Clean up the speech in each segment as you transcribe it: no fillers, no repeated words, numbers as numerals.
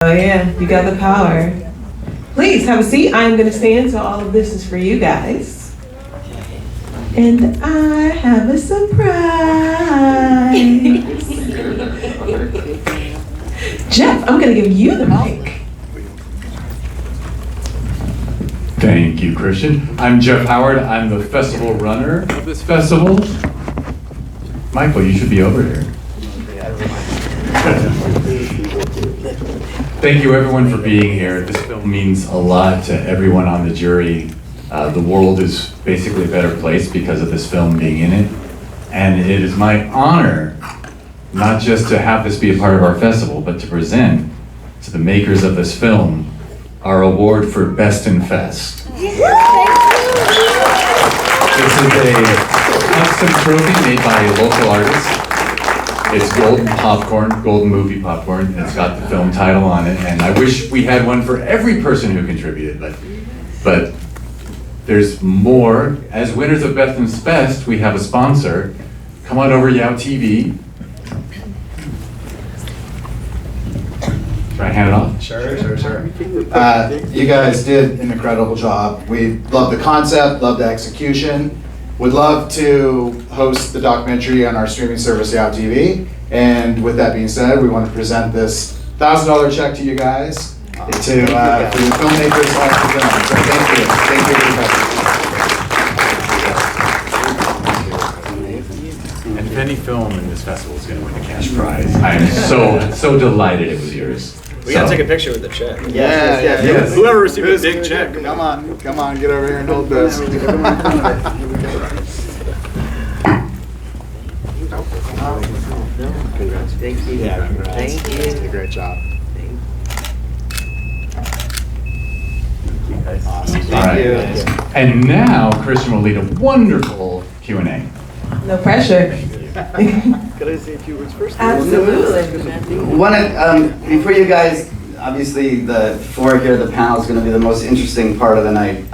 Oh yeah, you got the power. Please have a seat. I'm going to stand, so all of this is for you guys. And I have a surprise. Jeff, I'm going to give you the mic. Thank you, Christian. I'm Jeff Howard. I'm the festival runner of this festival. Michael, you should be over here. Thank you, everyone, for being here. This film means a lot to everyone on the jury. The world is basically a better place because of this film being in it. And it is my honor not just to have this be a part of our festival, but to present to the makers of this film our award for Best in Fest. This is a custom trophy made by a local artist. It's golden popcorn, golden movie popcorn, and it's got the film title on it. And I wish we had one for every person who contributed, but there's more. As winners of Best in Fest, we have a sponsor. Come on over, Yow TV. Should I hand it off? Sure. You guys did an incredible job. We love the concept, love the execution. Would love to host the documentary on our streaming service, Yow TV. And with that being said, we want to present this $1,000 check to you guys for the filmmakers like the film. So thank you. And if any film in this festival is going to win a cash prize, I am so delighted it was yours. We gotta take a picture with the check. Yes. Whoever received a big check. Come on, get over here and hold this. Congrats. Thank you. Yeah, congrats. Thank you. You did a great job. Awesome. All right. And now Christian will lead a wonderful Q&A. No pressure. Could I say a few words first? Absolutely. Before you guys, obviously the floor here, the panel is going to be the most interesting part of the night.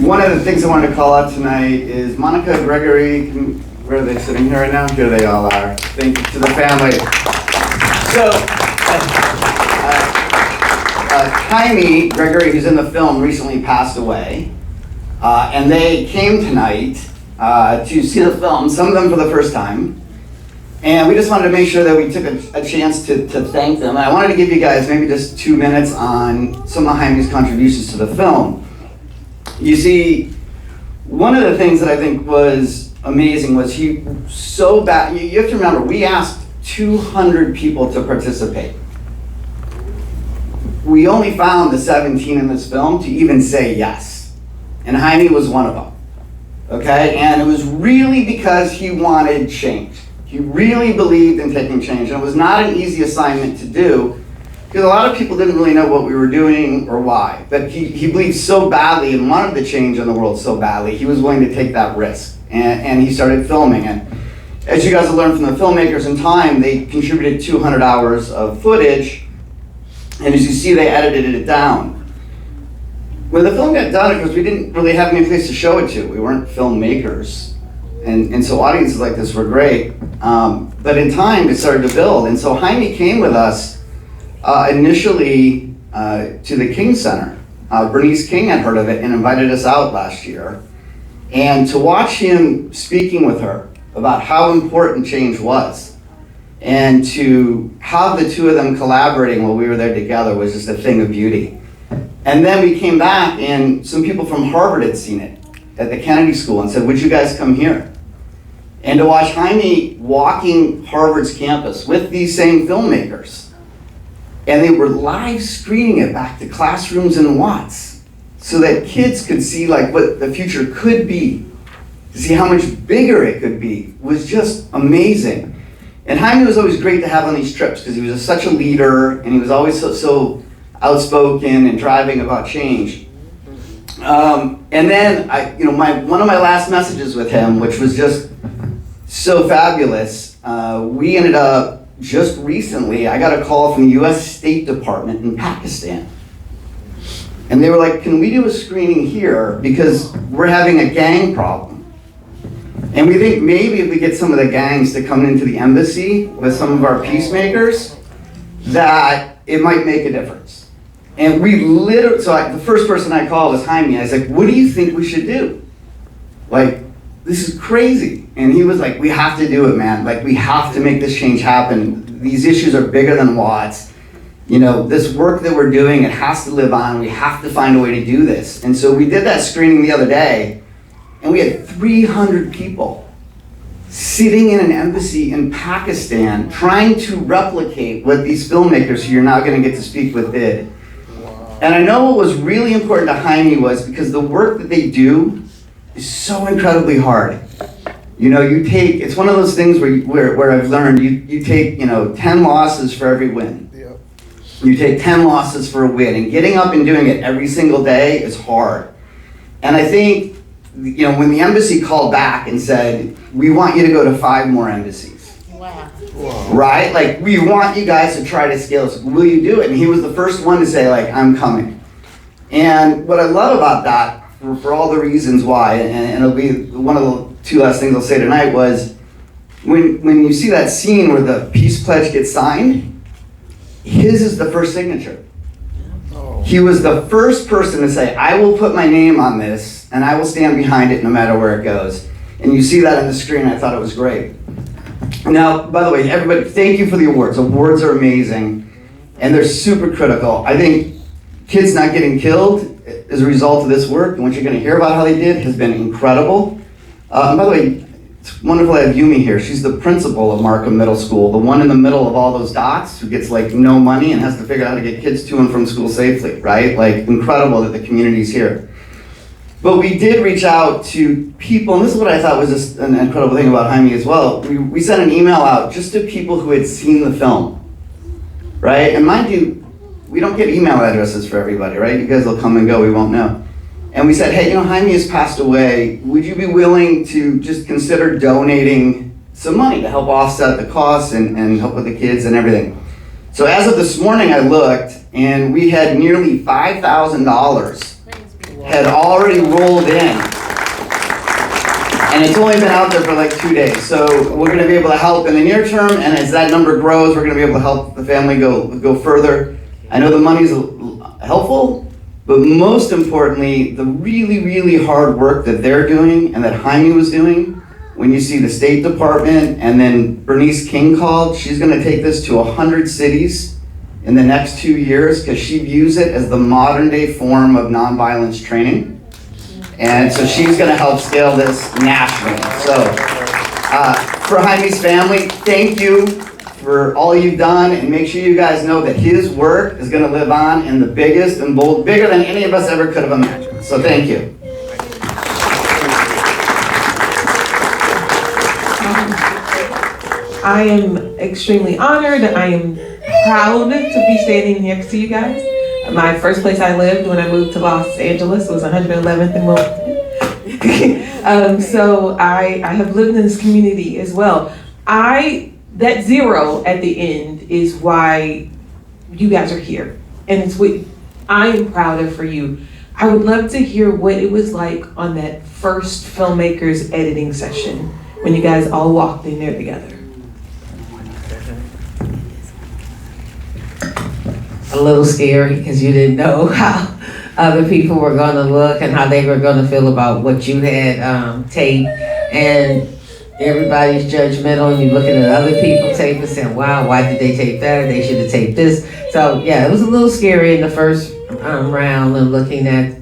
One of the things I wanted to call out tonight is Monica, Gregory. Where are they sitting here right now? Here they all are. Thank you to the family. So, Jaime, Gregory, who's in the film, recently passed away. And they came tonight to see the film, some of them for the first time. And we just wanted to make sure that we took a chance to thank them. And I wanted to give you guys maybe just 2 minutes on some of Jaime's contributions to the film. You see, one of the things that I think was amazing was you have to remember, we asked 200 people to participate. We only found the 17 in this film to even say yes. And Jaime was one of them. Okay? And it was really because he wanted change. He really believed in taking change. And it was not an easy assignment to do because a lot of people didn't really know what we were doing or why. But he believed so badly and wanted the change in the world so badly, he was willing to take that risk. And he started filming. And as you guys have learned from the filmmakers in time, they contributed 200 hours of footage. And as you see, they edited it down. When the film got done, because we didn't really have any place to show it to, we weren't filmmakers. And so audiences like this were great. But in time, it started to build. And so Jaime came with us initially to the King Center. Bernice King had heard of it and invited us out last year. And to watch him speaking with her about how important change was, and to have the two of them collaborating while we were there together was just a thing of beauty. And then we came back and some people from Harvard had seen it at the Kennedy School and said, would you guys come here? And to watch Jaime walking Harvard's campus with these same filmmakers, and they were live screening it back to classrooms in Watts so that kids could see like what the future could be, to see how much bigger it could be, was just amazing. And Jaime was always great to have on these trips because he was such a leader and he was always so outspoken and driving about change. And then one of my last messages with him, which was just so fabulous, we ended up just recently, I got a call from the US State Department in Pakistan. And they were like, can we do a screening here because we're having a gang problem? And we think maybe if we get some of the gangs to come into the embassy with some of our peacemakers, that it might make a difference. And we literally, the first person I called was Jaime. I was like, what do you think we should do? Like, this is crazy. And he was like, we have to do it, man. Like, we have to make this change happen. These issues are bigger than Watts. You know, this work that we're doing, it has to live on. We have to find a way to do this. And so we did that screening the other day, and we had 300 people sitting in an embassy in Pakistan trying to replicate what these filmmakers who you're now going to get to speak with did. And I know what was really important to Jaime was because the work that they do is so incredibly hard. You know, it's one of those things where I've learned you take, 10 losses for every win. Yep. You take 10 losses for a win, and getting up and doing it every single day is hard. And I think, when the embassy called back and said, we want you to go to 5 more embassies. Wow. Right? Like, we want you guys to try to scale this. Will you do it? And he was the first one to say, like, I'm coming. And what I love about that, for all the reasons why, and it'll be one of the 2 last things I'll say tonight, was when you see that scene where the peace pledge gets signed, his is the first signature. He was the first person to say, I will put my name on this and I will stand behind it no matter where it goes. And you see that on the screen. I thought it was great. Now, by the way, everybody, thank you for the awards. Awards are amazing and they're super critical. I think kids not getting killed as a result of this work, and what you're going to hear about how they did has been incredible. And by the way, it's wonderful to have Yumi here. She's the principal of Markham Middle School, the one in the middle of all those dots who gets like no money and has to figure out how to get kids to and from school safely, right? Like, incredible that the community's here. But we did reach out to people, and this is what I thought was just an incredible thing about Jaime as well. We sent an email out just to people who had seen the film, right? And mind you, we don't get email addresses for everybody, right? You guys will come and go, we won't know. And we said, hey, Jaime has passed away. Would you be willing to just consider donating some money to help offset the costs and help with the kids and everything? So as of this morning, I looked, and we had nearly $5,000 had already rolled in. And it's only been out there for like 2 days. So we're gonna be able to help in the near term, and as that number grows, we're gonna be able to help the family go further. I know the money's helpful, but most importantly, the really, really hard work that they're doing and that Jaime was doing, when you see the State Department and then Bernice King called, she's gonna take this to 100 cities in the next 2 years because she views it as the modern day form of nonviolence training. And so she's gonna help scale this nationally. So for Jaime's family, thank you for all you've done, and make sure you guys know that his work is going to live on in the biggest and bold, bigger than any of us ever could have imagined. So thank you. I am extremely honored. I am proud to be standing next to you guys. My first place I lived when I moved to Los Angeles was 111th and Wilmington. So I have lived in this community as well. That 0 at the end is why you guys are here. And it's what I am proud of for you. I would love to hear what it was like on that first filmmakers editing session when you guys all walked in there together. A little scary because you didn't know how other people were going to look and how they were going to feel about what you had taped. And everybody's judgmental, and you're looking at other people tape and saying, wow, why did they tape that? They should have taped this. So yeah, it was a little scary in the first round of looking at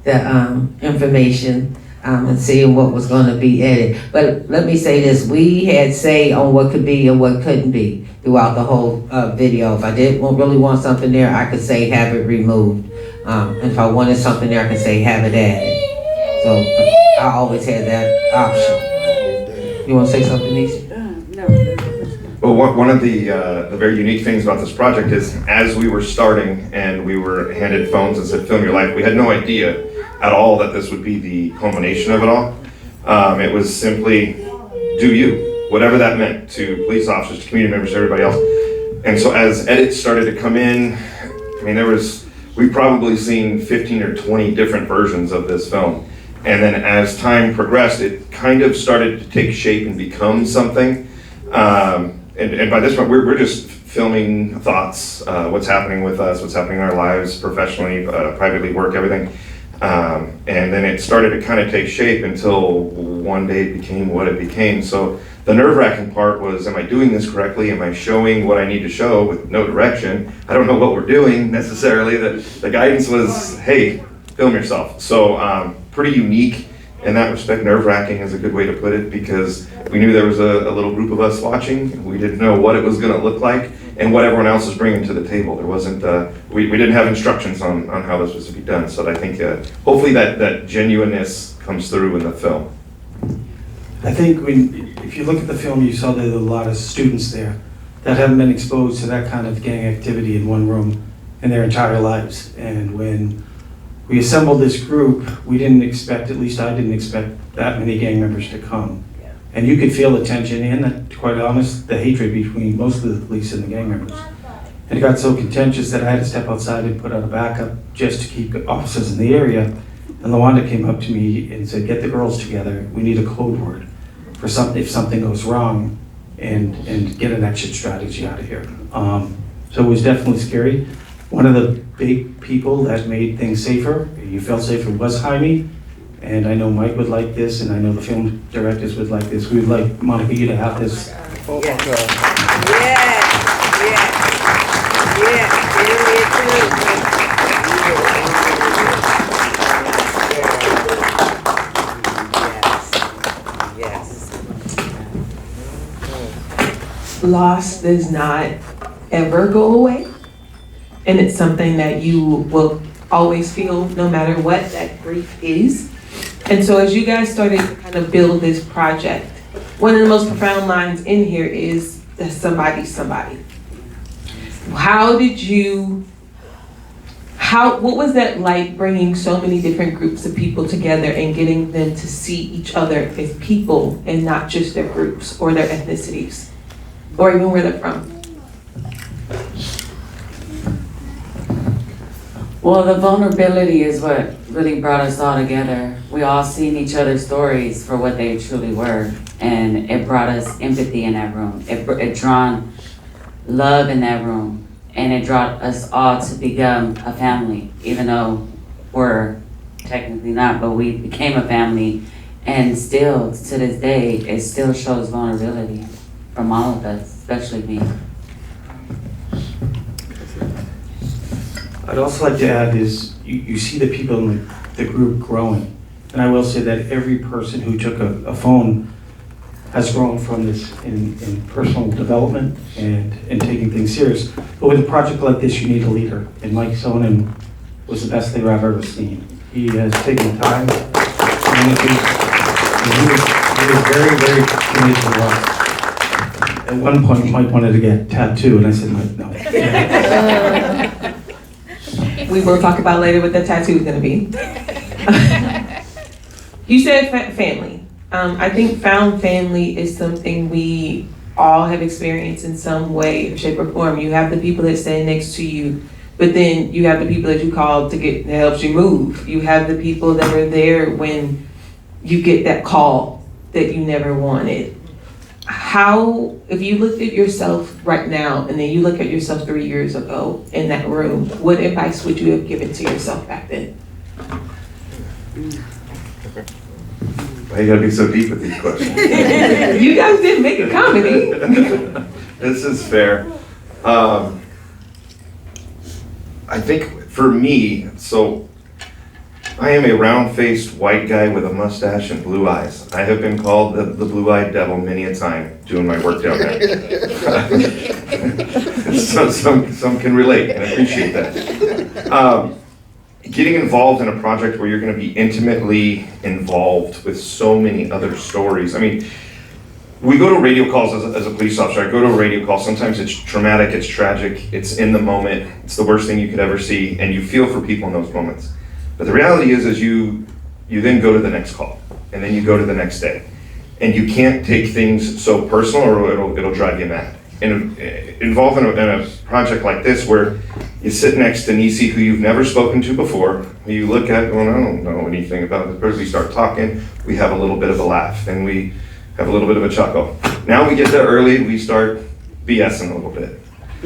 the information and seeing what was going to be edited. But let me say this, we had say on what could be and what couldn't be throughout the whole video. If I really want something there, I could say have it removed. And if I wanted something there, I could say have it added. So I always had that option. You want to say something, Nisha? No. Well, one of the very unique things about this project is, as we were starting and we were handed phones and said, film your life, we had no idea at all that this would be the culmination of it all. It was simply, do you, whatever that meant to police officers, to community members, to everybody else. And so as edits started to come in, I mean, we've probably seen 15 or 20 different versions of this film. And then as time progressed, it kind of started to take shape and become something. And by this point, we're just filming thoughts, what's happening with us, what's happening in our lives, professionally, privately, work, everything. And then it started to kind of take shape until one day it became what it became. So the nerve-wracking part was, am I doing this correctly? Am I showing what I need to show with no direction? I don't know what we're doing necessarily. The guidance was, hey, film yourself. So pretty unique in that respect. Nerve-wracking is a good way to put it, because we knew there was a little group of us watching. We didn't know what it was going to look like and what everyone else was bringing to the table. There wasn't, we didn't have instructions on how this was to be done. So I think hopefully that genuineness comes through in the film. I think if you look at the film, you saw that there were a lot of students there that haven't been exposed to that kind of gang activity in one room in their entire lives. And when we assembled this group, we didn't expect, at least I didn't expect, that many gang members to come. And you could feel the tension and, to quite honest, the hatred between most of the police and the gang members. And it got so contentious that I had to step outside and put out a backup just to keep officers in the area. And LaWanda came up to me and said, get the girls together, we need a code word for something if something goes wrong, and get an exit strategy out of here. So it was definitely scary. One of the big people that made things safer, you felt safer, was Jaime. And I know Mike would like this, and I know the film directors would like this. We would like, Monica, you to have this. Oh my God. Loss does not ever go away. And it's something that you will always feel no matter what that grief is. And so as you guys started to kind of build this project, one of the most profound lines in here is that somebody's somebody. What was that like, bringing so many different groups of people together and getting them to see each other as people and not just their groups or their ethnicities or even where they're from? Well, the vulnerability is what really brought us all together. We all seen each other's stories for what they truly were, and it brought us empathy in that room. It drawn love in that room, and it brought us all to become a family, even though we're technically not, but we became a family. And still, to this day, it still shows vulnerability from all of us, especially me. I'd also like to add is you see the people in the group growing. And I will say that every person who took a phone has grown from this in personal development and in taking things serious. But with a project like this, you need a leader. And Mike Soenen was the best leader I've ever seen. He has taken time to communicate, and he was very, very committed to us. At one point, Mike wanted to get tattooed, and I said, Mike, no. We will talk about later what the tattoo is going to be. You said family. I think found family is something we all have experienced in some way, shape, or form. You have the people that stand next to you, but then you have the people that you call that helps you move. You have the people that are there when you get that call that you never wanted. How, if you looked at yourself right now and then you look at yourself 3 years ago in that room, what advice would you have given to yourself back then? Why you gotta be so deep with these questions? You guys didn't make a comedy. This is fair. I think for me, so I am a round-faced white guy with a mustache and blue eyes. I have been called the blue-eyed devil many a time doing my work down there. Some can relate and appreciate that. Getting involved in a project where you're going to be intimately involved with so many other stories. I mean, we go to radio calls as a police officer. I go to a radio call. Sometimes it's traumatic, it's tragic, it's in the moment, it's the worst thing you could ever see, and you feel for people in those moments. But the reality is you then go to the next call, and then you go to the next day. And you can't take things so personal or it'll drive you mad. And involved in a project like this where you sit next to Nisi, who you've never spoken to before, who you look at, well, I don't know anything about this person. We start talking, we have a little bit of a laugh, and we have a little bit of a chuckle. Now we get there early, we start BSing a little bit.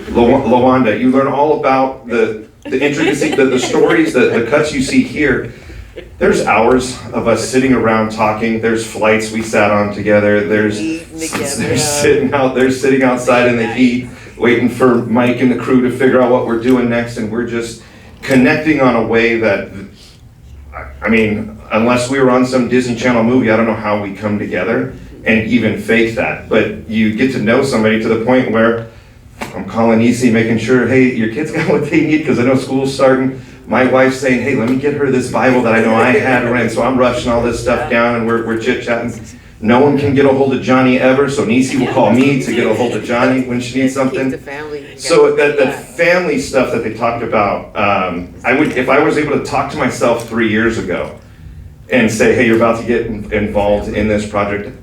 Lawanda, you learn all about the intricacy, the stories, the cuts you see here. There's hours of us sitting around talking. There's flights we sat on together. There's sitting outside in the heat, waiting for Mike and the crew to figure out what we're doing next, and we're just connecting on a way that, I mean, unless we were on some Disney Channel movie, I don't know how we come together and even fake that. But you get to know somebody to the point where I'm calling Nisi, making sure, hey, your kids got what they need, because I know school's starting. My wife's saying, hey, let me get her this Bible that I know I had, and so I'm rushing all this stuff down, and we're chit-chatting. No one can get a hold of Johnny ever, so Nisi will call me to get a hold of Johnny when she needs something. So that family stuff that they talked about, if I was able to talk to myself 3 years ago and say, hey, you're about to get involved in this project,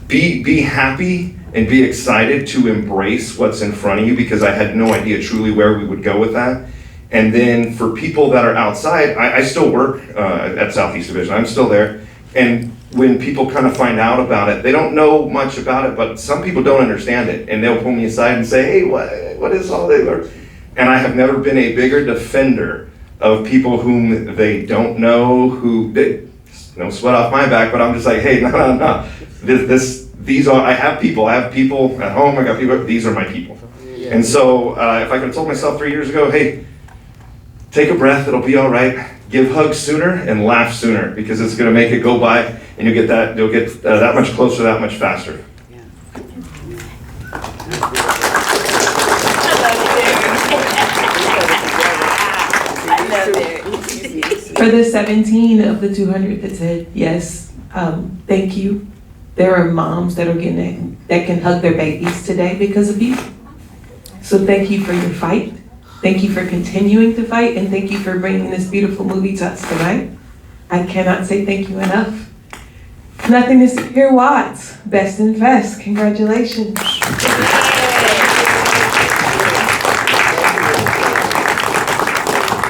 be happy and be excited to embrace what's in front of you, because I had no idea truly where we would go with that. And then for people that are outside, I still work at Southeast Division, I'm still there. And when people kind of find out about it, they don't know much about it, but some people don't understand it. And they'll pull me aside and say, hey, what is all this? And I have never been a bigger defender of people whom they don't know, no sweat off my back, but I'm just like, hey, no. I have people at home, I got people, these are my people. And so if I could have told myself 3 years ago, hey, take a breath, it'll be all right. Give hugs sooner and laugh sooner, because it's gonna make it go by, and you'll get that much closer, that much faster. For the 17 of the 200 that said yes, thank you. There are moms that can hug their babies today because of you. So thank you for your fight. Thank you for continuing to fight, and thank you for bringing this beautiful movie to us tonight. I cannot say thank you enough. Nothing to see here, Watts. Best and best. Congratulations.